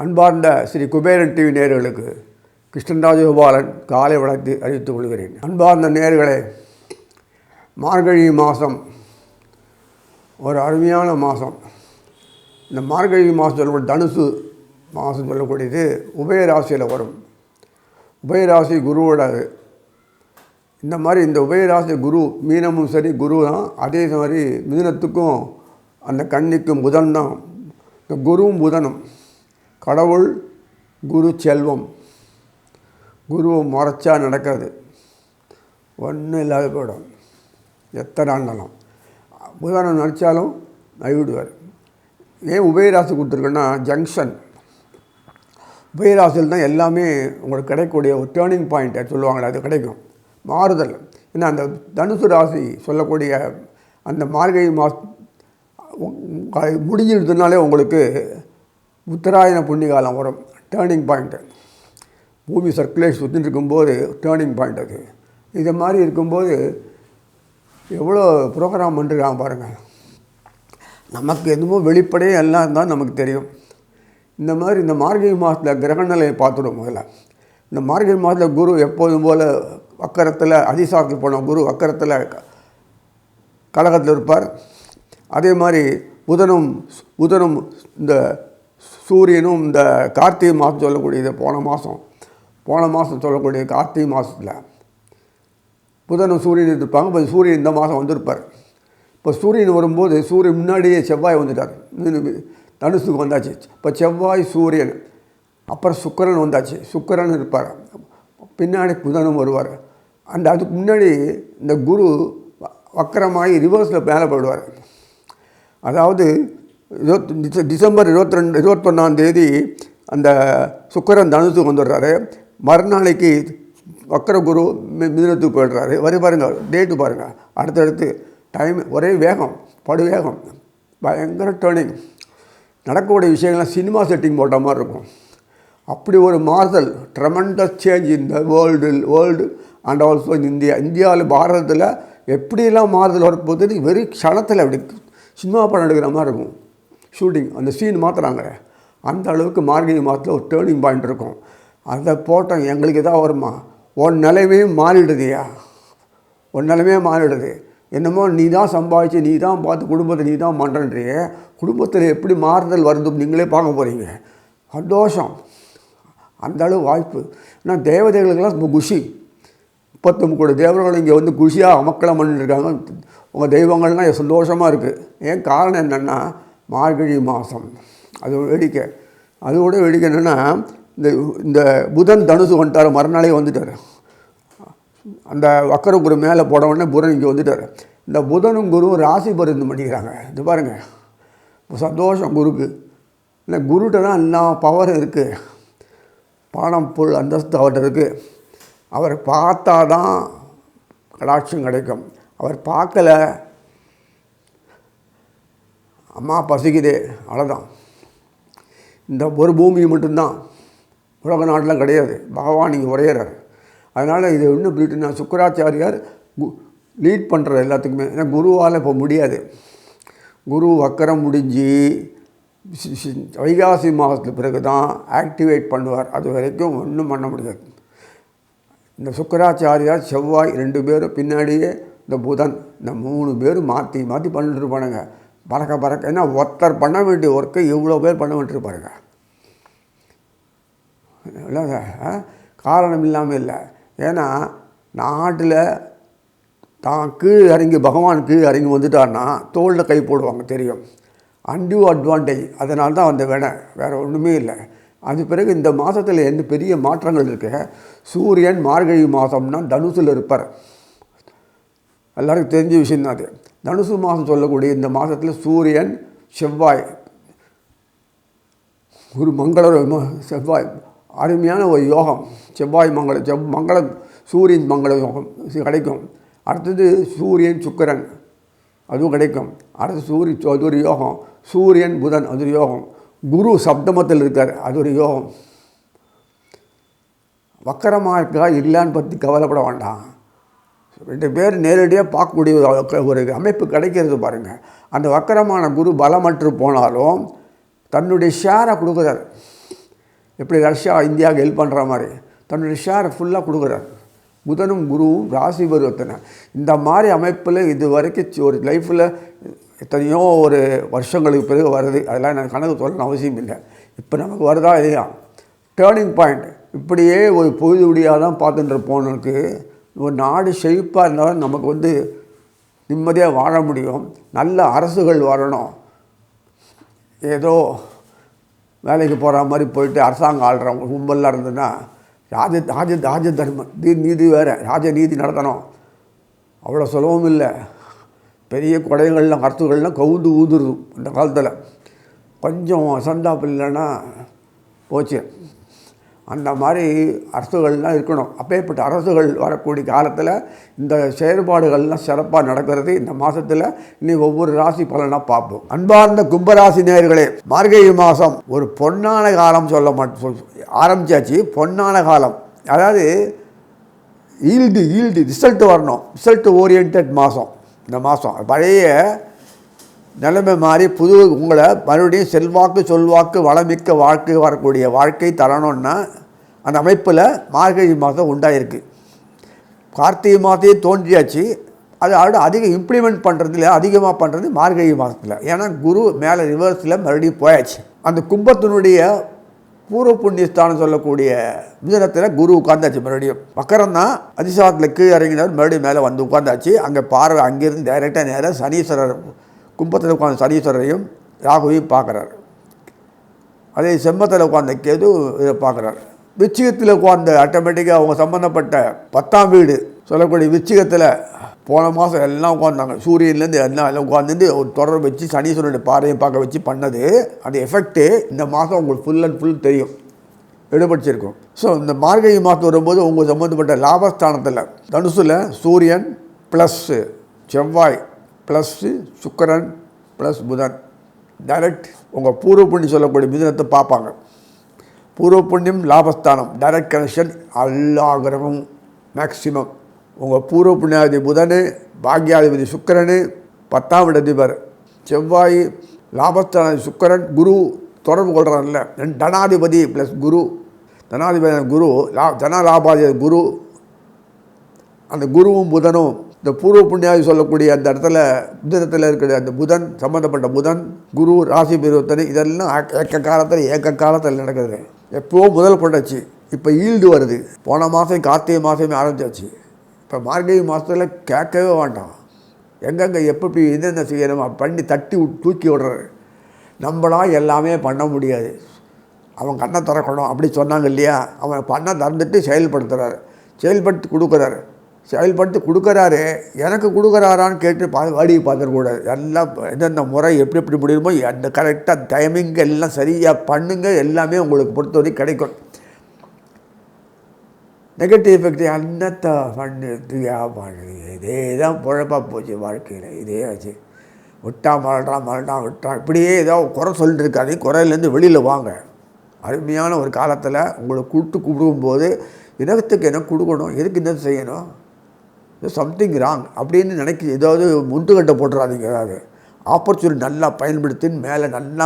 அன்பார்ந்த ஸ்ரீ குபேரன் டிவி நேயர்களுக்கு கிருஷ்ணராஜகோபாலன் காலை வணக்கத்தை அறிவித்துக் கொள்கிறேன். அன்பார்ந்த நேயர்களே, மார்கழி மாதம் ஒரு அருமையான மாதம். இந்த மார்கழி மாதம் சொல்லக்கூடிய தனுசு மாதம் சொல்லக்கூடியது உபயராசியில் வரும். உபயராசி குருவோடாது. இந்த மாதிரி இந்த உபயராசி குரு மீனமும் சரி குரு தான். அதே மாதிரி மிதுனத்துக்கும் அந்த கன்னிக்கும் புதன் தான். இந்த குருவும் புதனும் கடவுள் குரு செல்வம். குருவை மறைச்சா நடக்காது, ஒன்றும் இல்லாத போயிடும். எத்தனை ஆண்டாலும் புதனை நினச்சாலும் நைவிடுவார். ஏன் உபயராசி கொடுத்துருக்கேன்னா ஜங்ஷன். உபயராசியில் தான் எல்லாமே உங்களுக்கு கிடைக்கக்கூடிய ஒரு டேர்னிங் பாயிண்ட்டை சொல்லுவாங்களே, அது கிடைக்கும். மாறுதல். ஏன்னா அந்த தனுசு ராசி சொல்லக்கூடிய அந்த மார்கழி மாதம் முடிஞ்சிருந்ததுனாலே உங்களுக்கு உத்தராயண புண்ணியகாலம் வரும். Turning point. பூமி சர்க்குலேஷன் சுற்றின்னு இருக்கும்போது டேர்னிங் பாயிண்ட் அது. இது மாதிரி இருக்கும்போது எவ்வளோ ப்ரோக்ராம் பண்ணிருக்காங்க பாருங்கள். நமக்கு எதுவும் வெளிப்படையே எல்லாம் தான் நமக்கு தெரியும். இந்த மாதிரி இந்த மார்கழி மாதத்தில் கிரகநிலையை பார்த்துடும். முதல்ல இந்த மார்கழி மாதத்தில் குரு எப்போதும் போல் வக்கரத்தில் அதிசாரத்தில் போன குரு வக்கரத்தில் கலகத்தில் இருப்பார். அதே மாதிரி புதனும் இந்த சூரியனும் இந்த கார்த்திகை மாதம் சொல்லக்கூடியது போன மாதம் சொல்லக்கூடிய கார்த்திகை மாதத்தில் புதனும் சூரியன் இருப்பாங்க. இப்போ சூரியன் இந்த மாதம் வந்திருப்பார். இப்போ சூரியன் வரும்போது சூரியன் முன்னாடியே செவ்வாய் வந்துட்டார். தனுசுக்கு வந்தாச்சு. இப்போ செவ்வாய் சூரியன், அப்புறம் சுக்கிரன் வந்தாச்சு. சுக்கிரன் இருப்பார். பின்னாடி புதனும் வருவார். அதுக்கு முன்னாடி இந்த குரு வக்கரமாகி ரிவர்ஸில் மேலே போயிடுவார். அதாவது டிசம்பர் 21 அந்த சுக்கிரன் தனுசுக்கு வந்துடுறாரு. மறுநாளைக்கு வக்கர குரு மிதுனத்துக்கு போயிடுறாரு. பாருங்கள், டேட்டு பாருங்கள். அடுத்தடுத்து டைம் ஒரே வேகம், படுவேகம், பயங்கர டேர்னிங். நடக்கக்கூடிய விஷயங்கள்லாம் சினிமா செட்டிங் போட்ட மாதிரி இருக்கும். அப்படி ஒரு மாறுதல், ட்ரெமெண்டஸ் சேஞ்ச் இந்த வேர்ல்டு அண்ட் ஆல்சோ இன் இந்தியாவில் பாரதத்தில் எப்படியெல்லாம் மாறுதல் வரப்போகுது. வெறும் க்ஷணத்தில் அப்படி சினிமா படம் எடுக்கிற மாதிரி இருக்கும். ஷூட்டிங் அந்த சீன் மாற்றுறாங்க. அந்த அளவுக்கு மார்கழி மாதத்தில் ஒரு டேர்னிங் பாயிண்ட் இருக்கும். அதை போட்டோம் எங்களுக்கு எதாவது வருமா? உன் நிலைமையே மாறிடுதுயா, உன் நிலைமையே மாறிடுது. என்னமோ நீ தான் சம்பாதிச்சு நீ தான் பார்த்து குடும்பத்தை நீ தான் பண்ணுறன்றியே. குடும்பத்தில் எப்படி மாறுதல் வருது நீங்களே பார்க்க போகிறீங்க. சந்தோஷம், அந்த அளவு வாய்ப்பு. ஏன்னா தேவதைகளுக்கெல்லாம் ரொம்ப குஷி. 39 கோடி தேவர்கள் இங்கே வந்து குஷியாக அமக்கலம் பண்ணிட்டுருக்காங்க. உங்கள் தெய்வங்கள்லாம் சந்தோஷமாக இருக்குது. ஏன் காரணம் என்னென்னா மார்கழி மாதம். அது ஒரு வேடிக்கை. அதோட வேடிக்கை என்னென்னா இந்த புதன் தனுசு வந்துட்டார். மறுநாளே வந்துட்டார். அந்த வக்கர குரு மேலே போட உடனே புதன் இங்கே வந்துட்டார். இந்த புதனும் குருவும் ராசி பருந்து பண்ணிக்கிறாங்க. இது பாருங்கள், சந்தோஷம் குருக்கு. இல்லை, குருகிட்ட தான் எல்லா பவரும் இருக்குது. பணம் பொருள் அந்தஸ்து அவர்கிட்ட இருக்குது. அவர் பார்த்தா தான் கடாட்சம் கிடைக்கும். அவர் பார்க்கல, அம்மா பசிக்குதே, அவ்வளோதான். இந்த ஒரு பூமி மட்டும்தான், உலக நாட்டெலாம் கிடையாது. பகவான் இங்கே உரையிறார். அதனால் இது இன்னும் சொல்லிட்டுனா சுக்கராச்சாரியார் லீட் பண்ணுற எல்லாத்துக்குமே. ஏன்னா குருவால் இப்போ முடியாது. குரு வக்கரம் முடிஞ்சு வைகாசி மாதத்துக்கு பிறகு தான் ஆக்டிவேட் பண்ணுவார். அது வரைக்கும் ஒன்றும் பண்ண முடியாது. இந்த சுக்கராச்சாரியார் செவ்வாய் 2 பேரும் பின்னாடியே இந்த புதன், இந்த 3 பேரும் மாற்றி பண்ணிட்டு இருப்பானுங்க. பறக்க. ஏன்னா ஒருத்தர் பண்ண வேண்டிய ஒர்க்கை இவ்வளோ பேர் பண்ண வேண்டியிருப்பாருங்க. இல்லைங்க, காரணம் இல்லாமல் இல்லை. ஏன்னா நாட்டில் தான் கீழ் இறங்கி பகவான் கீழ் இறங்கி வந்துட்டார்னா தோளில் கை போடுவாங்க, தெரியும். Undue advantage. அதனால தான் அந்த வேறு ஒன்றுமே இல்லை. அது பிறகு இந்த மாதத்தில் என்ன பெரிய மாற்றங்கள் இருக்குது. சூரியன் மார்கழி மாதம்னா தனுசில் இருப்பார். எல்லாருக்கும் தெரிஞ்ச விஷயந்தான் அது. தனுசு மாதம் சொல்லக்கூடிய இந்த மாதத்தில் சூரியன் செவ்வாய் ஒரு செவ்வாய் அருமையான ஒரு யோகம். செவ்வாய் மங்களம் சூரியன் மங்கள யோகம் கிடைக்கும். அடுத்தது சூரியன் சுக்கிரன் அதுவும் கிடைக்கும். அடுத்து அது ஒரு யோகம். சூரியன் புதன் அது ஒரு யோகம். குரு சப்தமத்தில் இருக்கார், அது ஒரு யோகம். வக்கரமாக இருக்கா இல்லைன்னு பற்றி கவலைப்பட வேண்டாம். 2 பேர் நேரடியாக பார்க்கக்கூடிய ஒரு அமைப்பு கிடைக்கிறது பாருங்கள். அந்த வக்கரமான குரு பலமற்று போனாலும் தன்னுடைய ஷேரை கொடுக்குறாரு. எப்படி ரஷ்யா இந்தியாவுக்கு ஹெல்ப் பண்ணுற மாதிரி தன்னுடைய ஷேரை ஃபுல்லாக கொடுக்குறாரு. புதனும் குருவும் ராசி பரிவர்த்தனை. இந்த மாதிரி அமைப்பில் இது வரைக்கும் ஒரு லைஃப்பில் எத்தனையோ ஒரு வருஷங்களுக்கு பிறகு வருது. அதெல்லாம் நான் கணக்கு சொல்லணும்னு அவசியம் இல்லை. இப்போ நமக்கு வருதா இல்லையா டேர்னிங் பாயிண்ட். இப்படியே ஒரு பொழுது விடியாக தான் பார்த்துட்டு போனதுக்கு ஒரு நாடு செழிப்பாக இருந்தாலும் நமக்கு நிம்மதியாக வாழ முடியும். நல்ல அரசுகள் வரணும். ஏதோ வேலைக்கு போகிற மாதிரி போயிட்டு அரசாங்கம் ஆள்றவங்க கும்பலாக இருந்ததுன்னா ராஜ தர்மம் நீதி வேறு ராஜநீதி நடத்தணும். அவ்வளோ சுலபம் இல்லை. பெரிய கொடைகள்லாம் அரசுகள்லாம் கவுந்து ஊதுருது இந்த காலத்தில். கொஞ்சம் அசந்தாப்பு இல்லைன்னா போச்சு. அந்த மாதிரி அரசுகள்லாம் இருக்கணும். அப்பேற்பட்ட அரசுகள் வரக்கூடிய காலத்தில் இந்த செயல்பாடுகள்லாம் சிறப்பாக நடக்கிறது. இந்த மாதத்தில் இன்னும் ஒவ்வொரு ராசி பலனாக பார்ப்போம். அன்பார்ந்த கும்பராசி நேயர்களே, மார்கழி மாதம் ஒரு பொன்னான காலம் ஆரம்பித்தாச்சு. பொன்னான காலம், அதாவது ஈல்டு ரிசல்ட் வரணும். ரிசல்ட் ஓரியன்ட் மாதம். இந்த மாதம் பழைய நிலைமை மாறி புது உங்களை மறுபடியும் செல்வாக்கு சொல்வாக்கு வளமிக்க வாழ்க்கை வரக்கூடிய வாழ்க்கை தரணும்னா அந்த அமைப்பில் மார்கழி மாதம் உண்டாயிருக்கு. கார்த்திகை மாதத்தையே தோன்றியாச்சு. அது அதிகம் இம்ப்ளிமெண்ட் பண்ணுறதுல அதிகமாக பண்ணுறது மார்கழி மாதத்தில். ஏன்னா குரு மேலே ரிவர்ஸில் மறுபடியும் போயாச்சு. அந்த கும்பத்தினுடைய பூர்வ புண்ணியஸ்தானம் சொல்லக்கூடிய மிதனத்தில் குரு உட்காந்தாச்சு. மறுபடியும் வக்கரம் தான் அதிசாரத்தில் கீழே இறங்கினவர் மறுபடியும் மேலே வந்து உட்காந்தாச்சு. அங்கே பார்வை அங்கேருந்து டைரெக்டாக நேராக சனீஸ்வரர் கும்பத்தில் உட்காந்த சனீஸ்வரரையும் ராகுவையும் பார்க்குறாரு. அதே செம்மத்தில் உட்காந்த கேது இதை பார்க்குறாரு. விச்சிகத்தில் உட்காந்து ஆட்டோமேட்டிக்காக அவங்க சம்மந்தப்பட்ட 10ஆம் வீடு சொல்லக்கூடிய விச்சிகத்தில் போன மாதம் எல்லாம் உட்காந்தாங்க. சூரியன்லேருந்து எல்லாம் உட்காந்துட்டு ஒரு தொடர்பு வச்சு சனீஸ்வரனுடைய பாறையை பார்க்க வச்சு பண்ணது. அந்த எஃபெக்ட்டு இந்த மாதம் உங்களுக்கு ஃபுல் அண்ட் ஃபுல் தெரியும், எடுபடிச்சிருக்கும். ஸோ இந்த மார்கழி மாதம் வரும்போது உங்களுக்கு சம்மந்தப்பட்ட லாபஸ்தானத்தில் தனுசில் சூரியன் ப்ளஸ்ஸு செவ்வாய் ப்ளஸ்ஸு சுக்கிரன் ப்ளஸ் புதன் டைரக்ட் உங்கள் பூர்வ புண்ணியம் சொல்லக்கூடிய மிதுனத்தை பார்ப்பாங்க. பூர்வ புண்ணியம் லாபஸ்தானம் டைரக்ட் கனெக்ஷன் எல்லா கிரகமும் மேக்சிமம். உங்கள் பூர்வ புண்ணியாதிபதி புதன், பாக்யாதிபதி சுக்கிரன், 10ஆம் இடதிபர் செவ்வாய், லாபஸ்தான சுக்கிரன், குரு தொடர்பு கொள்கிறார்ல தனாதிபதி ப்ளஸ் குரு, தனாதிபதி குரு தனலாபாதிபதி குரு. அந்த குருவும் புதனும் இந்த பூர்வ புண்ணியாதி சொல்லக்கூடிய அந்த இடத்துல புதனத்தில் இருக்கிற அந்த புதன் சம்மந்தப்பட்ட புதன் குரு ராசி பரிவர்த்தனை இதெல்லாம் ஏக்க காலத்தில் நடக்குது. எப்போது முதல் கொண்டாச்சு. இப்போ ஈல்டு வருது. போன மாதம் கார்த்திகை மாதமே ஆரம்பிச்சாச்சு. இப்போ மார்கழி மாதத்தில் கேட்கவே வேண்டாம். எங்கெங்கே எப்படி என்னென்ன செய்யணும் பண்ணி தட்டி தூக்கி விடுறாரு. நம்மளாம் எல்லாமே பண்ண முடியாது. அவன் கண்ணை திறக்கணும் அப்படி சொன்னாங்க இல்லையா. அவன் பண்ணை திறந்துட்டு செயல்படுத்துகிறாரு, செயல்படுத்தி கொடுக்குறாரு. எனக்கு கொடுக்குறாரான்னு கேட்டு வாடியை பார்த்துடக்கூடாது. எல்லாம் எந்தெந்த முறை எப்படி முடியுமோ அந்த கரெக்டாக டைமிங் எல்லாம் சரியாக பண்ணுங்க. எல்லாமே உங்களுக்கு பொறுத்தவரைக்கும் கிடைக்கும். நெகட்டிவ் எஃபெக்ட் அன்னத்தை பண்ணுறது இதே தான் குழப்பாக போச்சு வாழ்க்கையில். இதே ஆச்சு. விட்டான் இப்படியே ஏதோ குறை சொல்லிட்டு இருக்காது. குறையிலேருந்து வெளியில் வாங்க. அருமையான ஒரு காலத்தில் உங்களை கூப்பிடும்போது இனத்துக்கு என்ன கொடுக்கணும், எதுக்கு என்ன செய்யணும், சம்திங் ராங் அப்படின்னு ஏதாவது முட்டுக்கட்டை போட்டுறாதீங்க. ஏதாவது ஆப்பர்ச்சுனிட்டி நல்லா பயன்படுத்தி மேலே நல்லா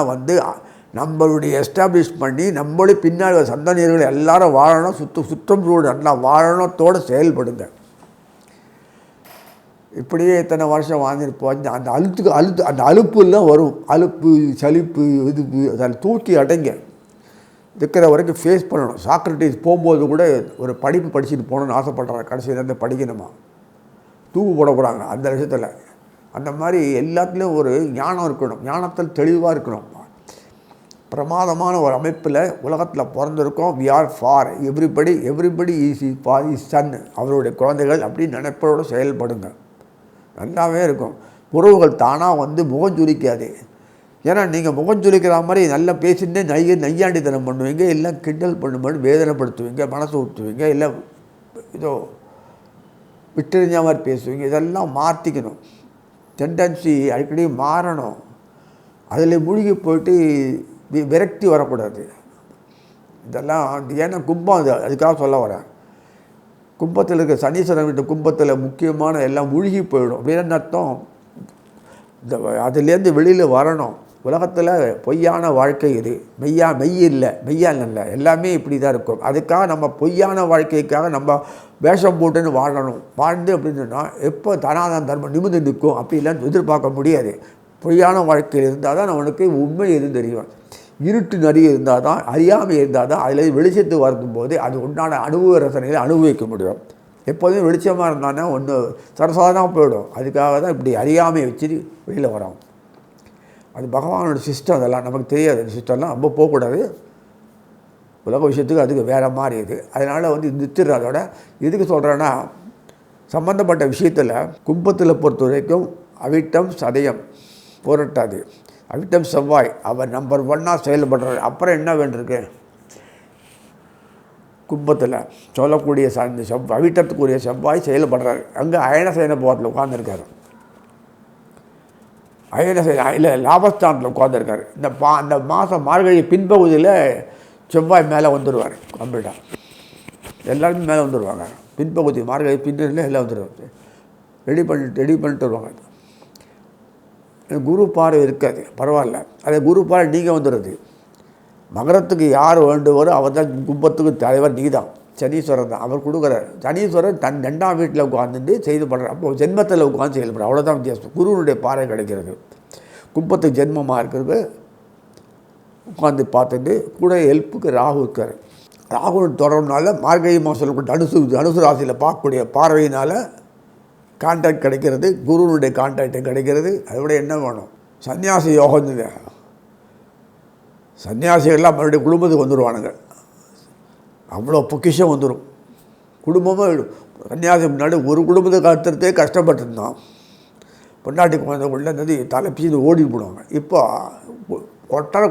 நம்மளுடைய எஸ்டாப்ளிஷ் பண்ணி நம்மளே பின்னாடி சந்ததியர்கள் எல்லாரும் வாழணும், சுத்தம் நல்லா வாழணத்தோடு செயல்படுங்க. இப்படியே இத்தனை வருஷம் வாழ்ந்துருப்போம். அந்த அலுப்புலாம் வரும். அலுப்பு சலிப்பு இதுப்பு அதில் தூக்கி அடைங்க இருக்கிற வரைக்கும் ஃபேஸ் பண்ணணும். சாக்ரட்டிஸ் போகும்போது கூட ஒரு படிப்பு படிச்சுட்டு போகணுன்னு ஆசைப்படுறாங்க. கடைசியிலேருந்து படிக்கணுமா, தூக்கு போடக்கூடாங்க அந்த விஷயத்தில். அந்த மாதிரி எல்லாத்துலேயும் ஒரு ஞானம் இருக்கணும். ஞானத்தில் தெளிவாக இருக்கணும். பிரமாதமான ஒரு அமைப்பில் உலகத்தில் பிறந்திருக்கோம். We are for everybody is for his son. அவருடைய குழந்தைகள் அப்படின்னு நினைப்போடு செயல்படுங்க. நல்லாவே இருக்கும். உறவுகள் தானாக முகம் சுளிக்காது. ஏன்னா நீங்கள் முகம் சுளிக்கிற மாதிரி நல்லா பேசிட்டு நையாண்டித்தனம் பண்ணுவீங்க, இல்லை கிண்டல் பண்ணும்போது வேதனைப்படுத்துவீங்க, மனசு ஊற்றுவீங்க, இல்லை ஏதோ விட்டறிஞ்ச மாதிரி பேசுவீங்க. இதெல்லாம் மாற்றிக்கணும். டெண்டன்சி அடிக்கடி மாறணும். அதில் மூழ்கி போயிட்டு விரக்தி வரக்கூடாது. இதெல்லாம் ஏன்னா கும்பம் அதுக்காக சொல்ல வரேன். கும்பத்தில் இருக்க சனீஸ்வரன் வீட்டு கும்பத்தில் முக்கியமான எல்லாம் மூழ்கி போயிடும். அப்படின்னு அர்த்தம் இந்த அதுலேருந்து வெளியில் வரணும். உலகத்தில் பொய்யான வாழ்க்கை இது, மெய் இல்லை, இல்லை, எல்லாமே இப்படி தான் இருக்கும். அதுக்காக நம்ம பொய்யான வாழ்க்கைக்காக நம்ம வேஷம் போட்டுன்னு வாழணும். வாழ்ந்து அப்படின்னு சொன்னால் எப்போ தனாதான் தர்மம் நிமிர்ந்து நிற்கும் அப்படிலாம் எதிர்பார்க்க முடியாது. பொய்யான வாழ்க்கையில் இருந்தால் தான் நம்மளுக்கு உண்மை எதுவும் தெரியும். இருட்டு நிறைய இருந்தால் தான், அறியாமை இருந்தால் தான் அதில் வெளிச்சத்து வரும்போது அது உண்டான அனுபவ ரசனையில் அனுபவிக்க முடியும். எப்போதும் வெளிச்சமாக இருந்தானே ஒன்று சரசாதமாக போயிடும். அதுக்காக தான் இப்படி அறியாமையை வச்சுட்டு வெளியில் வரோம். அது பகவானோட சிஸ்டம். அதெல்லாம் நமக்கு தெரியாது. அந்த சிஸ்டம்லாம் ரொம்ப போகக்கூடாது. உலக விஷயத்துக்கு அதுக்கு வேறு மாதிரி இது. அதனால் நிறுத்திடுற. அதோட எதுக்கு சொல்கிறேன்னா, சம்மந்தப்பட்ட விஷயத்தில் கும்பத்தில் பொறுத்த வரைக்கும் அவிட்டம் சதயம் போராட்டாது. அவிட்டம் செவ்வாய் அவர் நம்பர் 1 செயல்படுறாரு. அப்புறம் என்ன வேண்டியிருக்கு கும்பத்தில் சொல்லக்கூடிய அவிட்டத்துக்குரிய செவ்வாய் செயல்படுறாரு. அங்கே அயனசேன போகத்தில் உட்காந்துருக்காரு. இல்லை லாபஸ்தானத்தில் உட்காந்துருக்காரு. அந்த மாதம் மார்கழி பின்பகுதியில் செவ்வாய் மேலே வந்துடுவார். கம்ப்ளீட்டாக எல்லாருமே மேலே வந்துடுவாங்க. பின்பகுதி மார்கழி பின்னில் எல்லாம் வந்துடுவாங்க. ரெடி பண்ணிட்டு வருவாங்க. குரு பார்வை இருக்காது, பரவாயில்ல. அதே குரு பார்வை நீங்கள் வந்துடுறது. மகரத்துக்கு யார் வேண்டுவாரோ அவர் தான் கும்பத்துக்கு தலைவர். நீ தான் சனீஸ்வரன் தான் அவர் கொடுக்குறார். சனீஸ்வரன் தன் 2ஆம் வீட்டில் உட்காந்துட்டு செய்து பண்ணுறார். அப்போ ஜென்மத்தில் உட்காந்து செயல்படுற. அவ்வளோதான் வித்தியாசம். குருவனுடைய பார்வை கிடைக்கிறது. கும்பத்துக்கு ஜென்மமாக இருக்கிறது உட்காந்து பார்த்துட்டு கூட ஹெல்ப்புக்கு ராகு இருக்கார். ராகு தொடர்னால மார்கழி மாதம் சொல்லக்கூடிய தனுசு ராசியில் பார்க்கக்கூடிய பார்வையினால் கான்டாக்ட் கிடைக்கிறது. குருவனுடைய கான்டாக்டு கிடைக்கிறது. அதை விட என்ன வேணும்? சன்னியாசி யோகம் இல்லை. சன்னியாசிகள்லாம் மறுபடியும் குடும்பத்துக்கு வந்துடுவானுங்க. அவ்வளோ பொக்கிஷம் வந்துடும். குடும்பமாக சன்னியாசி முன்னாடி ஒரு குடும்பத்தை கற்றுறதே கஷ்டப்பட்டுருந்தான். பொண்டாட்டி குழந்தைக்குள்ளே தலைப்பிச்சு ஓடி போடுவாங்க. இப்போ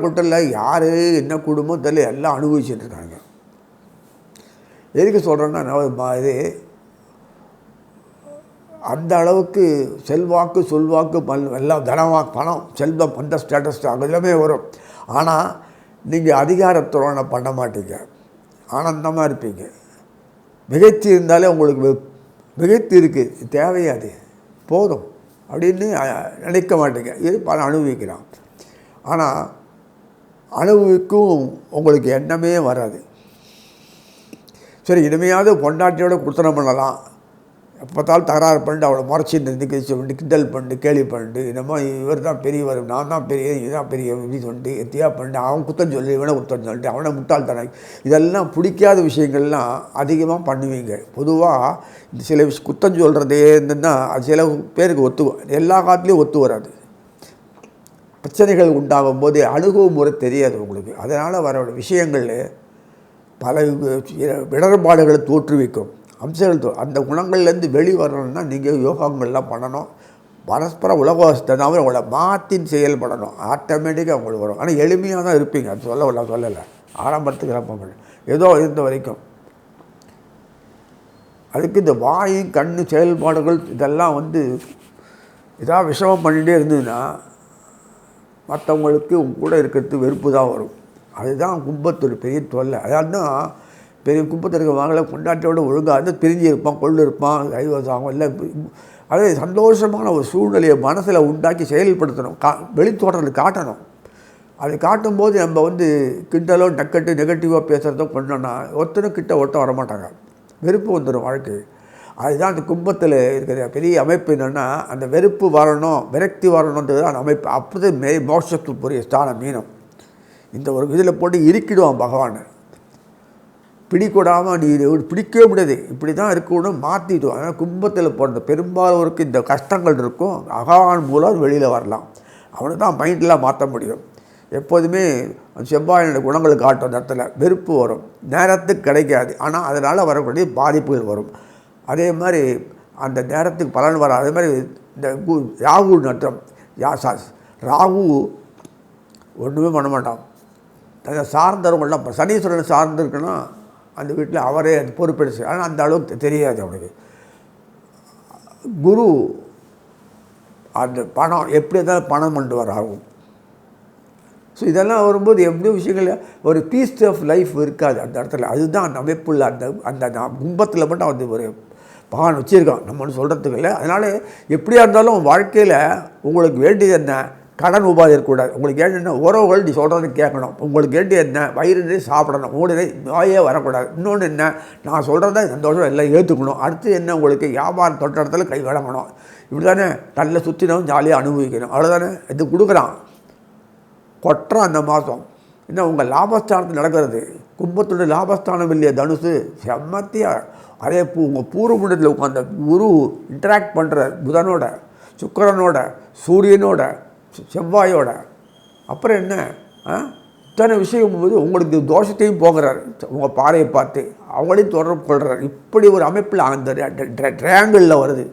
கொட்டலில் யார் என்ன குடும்பம் தெரியல, எல்லாம் அனுபவிச்சுட்டு இருக்காங்க. எதுக்கு சொல்கிறேன்னா, இது அந்த அளவுக்கு செல்வாக்கு சொல்வாக்கு எல்லாம் தனவாக்கு பணம் செல்வம் அந்த ஸ்டேட்டஸ் எல்லாமே வரும். ஆனால் நீங்கள் அதிகாரத்துறனை பண்ண மாட்டீங்க, ஆனந்தமாக இருப்பீங்க. மிகைத்து இருந்தாலே உங்களுக்கு மிகைத்து இருக்குது, தேவையாது போதும் அப்படின்னு நினைக்க மாட்டீங்க. இது பல அனுபவிக்கிறான். ஆனால் அனுபவிக்கும் உங்களுக்கு எண்ணமே வராது. சரி, இனிமையாவது பொண்டாட்டியோட குடுத்தனம் பண்ணலாம். எப்போத்தாலும் தகராறு பண்ணிட்டு அவளை முறைச்சி நிற்க கிண்டல் பண்ணிட்டு கேலி பண்ணிட்டு என்னமோ இவர் தான் பெரியவர், நான் தான் பெரிய, இதுதான் பெரிய இப்படி சொல்லிட்டு எத்தியா பண்ணிட்டு அவன் குத்தம் சொல்லி இவனை குத்தம் சொல்லிட்டு அவனை முட்டாள்தானே, இதெல்லாம் பிடிக்காத விஷயங்கள்லாம் அதிகமாக பண்ணுவீங்க. பொதுவாக சில குத்தம் சொல்கிறதே இருந்துன்னா அது சில பேருக்கு எல்லா காலத்துலேயும் ஒத்து வராது. பிரச்சனைகள் உண்டாகும் போது அணுகுமுறை தெரியாது உங்களுக்கு. அதனால் வர விஷயங்கள் பல இடர்பாடுகளை தோற்றுவிக்கும் அம்சங்கள். அந்த குணங்கள்லேருந்து வெளிவரணும்னா நீங்கள் யோகாங்கள்லாம் பண்ணணும். பரஸ்பர உலகத்தை உங்களை மாற்றி செயல்படணும். ஆட்டோமேட்டிக்காக உங்களுக்கு வரும். ஆனால் எளிமையாக தான் இருப்பீங்க. அது சொல்லலை ஆரம்பத்துக்கு ரொம்ப ஏதோ இருந்த வரைக்கும். அதுக்கு இந்த வாய் கண் செயல்பாடுகள் இதெல்லாம் ஏதாவது விஷமம் பண்ணிகிட்டே இருந்ததுன்னா மற்றவங்களுக்கு கூட இருக்கிறது வெறுப்பு தான் வரும். அதுதான் கும்பத்தோட பெரிய தொல்லை. அதான் பெரிய கும்பத்தில் இருக்க வாங்கல கொண்டாட்டியோட ஒழுங்காக பிரிஞ்சு இருப்பான், கொள்ளு இருப்பான், கைவசாகும் இல்லை. அதே சந்தோஷமான ஒரு சூழ்நிலையை மனசில் உண்டாக்கி செயல்படுத்தணும். வெளித்தோட்டத்தில் காட்டணும். அதை காட்டும்போது நம்ம கிண்டலோ டக்கட்டு நெகட்டிவாக பேசுகிறதோ பண்ணோன்னா ஒருத்தரும் ஒட்ட வரமாட்டாங்க. வெறுப்பு வந்துடும் வாழ்க்கை. அதுதான் அந்த கும்பத்தில் இருக்கிற பெரிய அமைப்பு. என்னென்னா அந்த வெறுப்பு வரணும், விரக்தி வரணுன்றது அந்த அமைப்பு. அப்போது மோட்சத்துக்குரிய ஸ்தானம் மீனம். இந்த ஒரு இதில் போட்டு இறுக்கிடுவான் பகவான். பிடிக்கூடாமல் நீ பிடிக்கவே முடியாது, இப்படி தான் இருக்கணும் மாற்றிடுவோம். அதனால் கும்பத்தில் போடுற பெரும்பாலோருக்கு இந்த கஷ்டங்கள் இருக்கும். பகவான் மூலம் வெளியில் வரலாம். அவனுக்கு தான் மைண்டெலாம் மாற்ற முடியும். எப்போதுமே செவ்வாயினுடைய குணங்கள் காட்டும். இடத்துல வெறுப்பு வரும், நேரத்துக்கு கிடைக்காது. ஆனால் அதனால் வரக்கூடிய பாதிப்புகள் வரும். அதே மாதிரி அந்த நேரத்துக்கு பலன் வர. அதே மாதிரி இந்த ராகு நட்டம் ராகு ஒன்றுமே பண்ண மாட்டான். அதை சார்ந்தவங்களாம் சனீஸ்வரன் சார்ந்திருக்குன்னா அந்த வீட்டில் அவரே அது பொறுப்பெடுத்து. ஆனால் அந்த அளவுக்கு தெரியாது அவனுக்கு. குரு அந்த பணம் எப்படி இருந்தாலும் பணம் கொண்டு வர ஆகும். ஸோ இதெல்லாம் வரும்போது எப்படி விஷயங்கள் ஒரு பீஸ் ஆஃப் லைஃப் இருக்காது அந்த இடத்துல. அதுதான் அந்த அமைப்புள்ள அந்த அந்த கும்பத்தில் மட்டும் வந்து ஒரு பகவான் வச்சுருக்கான் நம்மன்னு சொல்கிறதுக்கு இல்லை. அதனால் எப்படியா இருந்தாலும் வாழ்க்கையில் உங்களுக்கு வேண்டியது என்ன, கடன் உபாதி இருக்கக்கூடாது. உங்களுக்கு என்ன உறவுகள் நீ சொல்கிறது கேட்கணும். உங்களுக்கு வேண்டியது என்ன, வயிறு சாப்பிடணும், உடனே நோயே வரக்கூடாது. இன்னொன்று என்ன, நான் சொல்கிறத சந்தோஷம் எல்லாம் ஏற்றுக்கணும். அடுத்து என்ன, உங்களுக்கு வியாபாரம் தொட்ட இடத்துல கை வழங்கணும். இப்படி தானே நல்ல சுற்றினவும் ஜாலியாக அனுபவிக்கணும். அவ்வளோதானே இது கொடுக்குறான் கொட்டுறான் அந்த மாதம். என்ன உங்கள் லாபஸ்தானத்தில் நடக்கிறது, கும்பத்துடைய லாபஸ்தானம் இல்லையா தனுசு, செம்மத்தியாக அதே உங்கள் பூர்வமுண்டத்தில் உட்காந்த குரு இன்ட்ராக்ட் பண்ணுற புதனோட, சுக்கிரனோட, சூரியனோட, செவ்வாயோட. அப்புறம் என்ன இத்தனை விஷயம் போது உங்களுக்கு தோஷத்தையும் போகிறார். உங்கள் பாறையை பார்த்து அவங்களையும் தொடர்பு கொள்கிறார். இப்படி ஒரு அமைப்பில் அந்த ட்ரையாங்கிளில் வருது.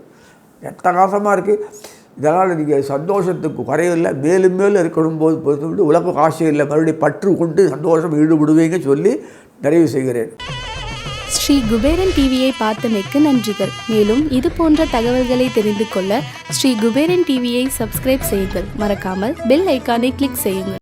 எட்டகாசமாக இருக்குது. இதனால் நீங்கள் சந்தோஷத்துக்கு குறையில்லை, மேலும் மேலும் இருக்கணும் போது பொறுத்து உலக ஆசை இல்லை, மறுபடியும் பற்று கொண்டு சந்தோஷம் ஈடுபடுவீங்க சொல்லி நிறைவு செய்கிறேன். ஸ்ரீ குபேரன் டிவியை பார்த்தமைக்கு நன்றிகள். மேலும் இது போன்ற தகவல்களை தெரிந்து கொள்ள ஸ்ரீ குபேரன் டிவியை சப்ஸ்கிரைப் செய்யுங்கள். மறக்காமல் பெல் ஐக்கானை கிளிக் செய்யுங்கள்.